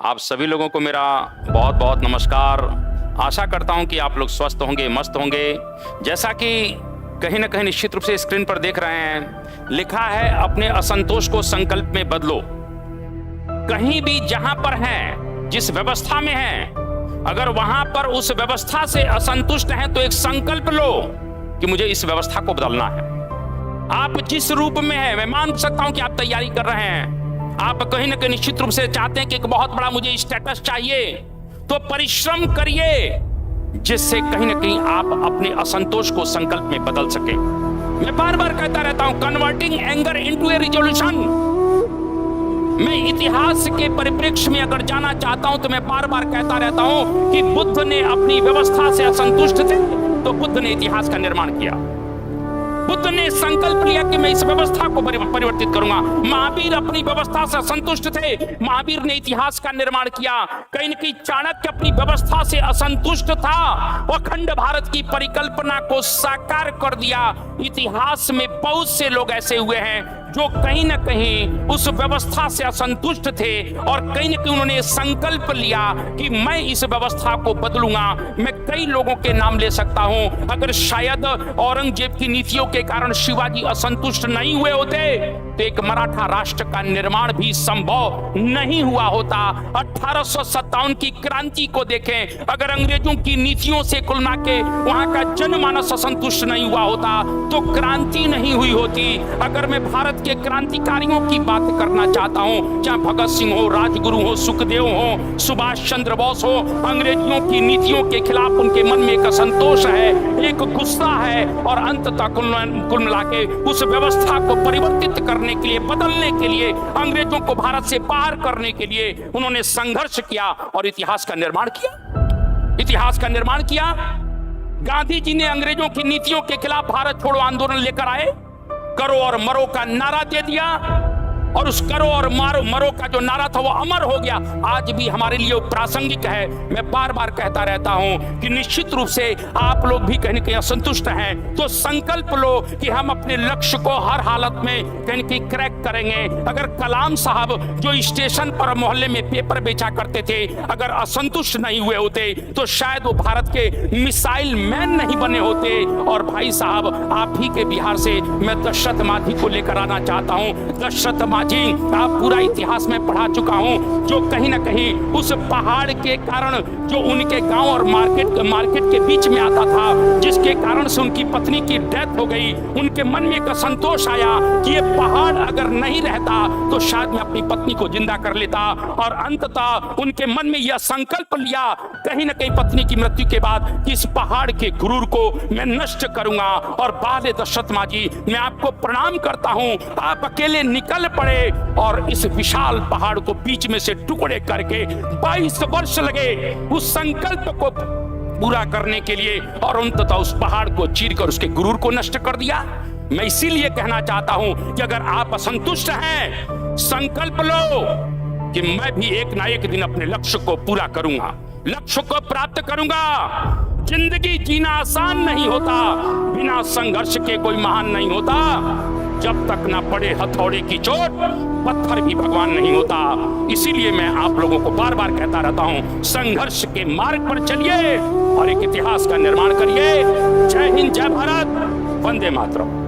आप सभी लोगों को मेरा बहुत बहुत नमस्कार। आशा करता हूं कि आप लोग स्वस्थ होंगे, मस्त होंगे। जैसा कि कहीं ना कहीं निश्चित रूप से स्क्रीन पर देख रहे हैं, लिखा है अपने असंतोष को संकल्प में बदलो। कहीं भी जहां पर हैं, जिस व्यवस्था में हैं, अगर वहां पर उस व्यवस्था से असंतुष्ट हैं तो एक संकल्प लो कि मुझे इस व्यवस्था को बदलना है। आप जिस रूप में हैं, मैं मान सकता हूं कि आप तैयारी कर रहे हैं, आप कहीं ना कहीं निश्चित रूप से चाहते हैं कि एक बहुत बड़ा मुझे स्टेटस चाहिए, तो परिश्रम करिए जिससे कहीं ना कहीं आप अपने असंतोष को संकल्प में बदल सके। मैं बार बार कहता रहता हूं, कन्वर्टिंग एंगर इनटू ए रिजोल्यूशन। मैं इतिहास के परिप्रेक्ष्य में अगर जाना चाहता हूं तो मैं बार बार कहता रहता हूं कि बुद्ध ने अपनी व्यवस्था से असंतुष्ट थे तो बुद्ध ने इतिहास का निर्माण किया। बुद्ध ने संकल्प लिया कि मैं इस व्यवस्था को परिवर्तित करूंगा। महावीर अपनी व्यवस्था से असंतुष्ट थे, महावीर ने इतिहास का निर्माण किया। कहीं न कहीं चाणक्य अपनी व्यवस्था से असंतुष्ट था, अखंड भारत की परिकल्पना को साकार कर दिया। इतिहास में बहुत से लोग ऐसे हुए हैं जो कहीं ना कहीं उस व्यवस्था से असंतुष्ट थे और कहीं ना कहीं उन्होंने संकल्प लिया कि मैं इस व्यवस्था को बदलूंगा। मैं कई लोगों के नाम ले सकता हूं। अगर शायद औरंगजेब की नीतियों के कारण शिवाजी असंतुष्ट नहीं हुए होते तो एक मराठा राष्ट्र का निर्माण भी संभव नहीं हुआ होता। 1857 की क्रांति को देखें, अगर अंग्रेजों की नीतियों से कुलना के वहां का जनमानस असंतुष्ट नहीं हुआ होता तो क्रांति नहीं हुई होती। अगर मैं भारत के क्रांतिकारियों की बात करना चाहता हूं, चाहे भगत सिंह हो, राजगुरु हो, सुखदेव हो, सुभाष चंद्र बोस हो, अंग्रेजियों की नीतियों के खिलाफ उनके मन में एक असंतोष है, एक गुस्सा है और अंततः कुल मिला के उस व्यवस्था को परिवर्तित करने के लिए, बदलने के लिए, अंग्रेजों को भारत से बाहर करने के लिए उन्होंने संघर्ष किया और इतिहास का निर्माण किया। इतिहास का निर्माण किया। गांधी जी ने अंग्रेजों की नीतियों के खिलाफ भारत छोड़ो आंदोलन लेकर आए, करो और मरो का नारा दे दिया और उस करो और मरो का जो नारा था वो अमर हो गया। आज भी हमारे लिए प्रासंगिक है। मैं बार बार कहता रहता हूं कि निश्चित रूप से आप लोग भी कहीं न कहीं असंतुष्ट हैं तो संकल्प लो कि हम अपने लक्ष्य को हर हालत में कहीं न कहीं क्रैक करेंगे। अगर कलाम साहब जो स्टेशन पर मोहल्ले में पेपर बेचा करते थे अगर असंतुष्ट नहीं हुए होते तो शायद वो भारत के मिसाइल मैन नहीं बने होते। और भाई साहब, आप ही के बिहार से मैं दशरथ माझी को लेकर आना चाहता हूं। दशरथ जी, आप पूरा इतिहास में पढ़ा चुका हूं, जो कहीं ना कहीं उस पहाड़ के कारण जो उनके गांव और मार्केट के बीच में आता था, जिसके कारण से उनकी पत्नी की डेथ हो गई। उनके मन में एक असंतोष आया कि ये पहाड़ अगर नहीं रहता तो शायद मैं अपनी पत्नी को जिंदा कर लेता। और अंततः उनके मन में यह संकल्प लिया कहीं ना कहीं पत्नी की मृत्यु के बाद कि इस पहाड़ के गुरूर को मैं नष्ट करूंगा। और बाले दशरथ माझी, मैं आपको प्रणाम करता हूं, आप अकेले निकल पड़े और इस विशाल पहाड़ को बीच में से टुकड़े करके 22 वर्ष लगे उस संकल्प को पूरा करने के लिए और अंततः उस पहाड़ को चीरकर उसके गुरूर को नष्ट कर दिया। मैं इसीलिए कहना चाहता हूं कि अगर आप असंतुष्ट हैं, संकल्प लो कि मैं भी एक ना एक दिन अपने लक्ष्य को पूरा करूंगा, लक्ष्य को प्राप्त करूंगा। जिंदगी जीना आसान नहीं होता, बिना संघर्ष के कोई महान नहीं होता। जब तक ना पड़े हथौड़े की चोट, पत्थर भी भगवान नहीं होता। इसीलिए मैं आप लोगों को बार बार कहता रहता हूं, संघर्ष के मार्ग पर चलिए और एक इतिहास का निर्माण करिए। जय हिंद, जय भारत, वंदे मातरम।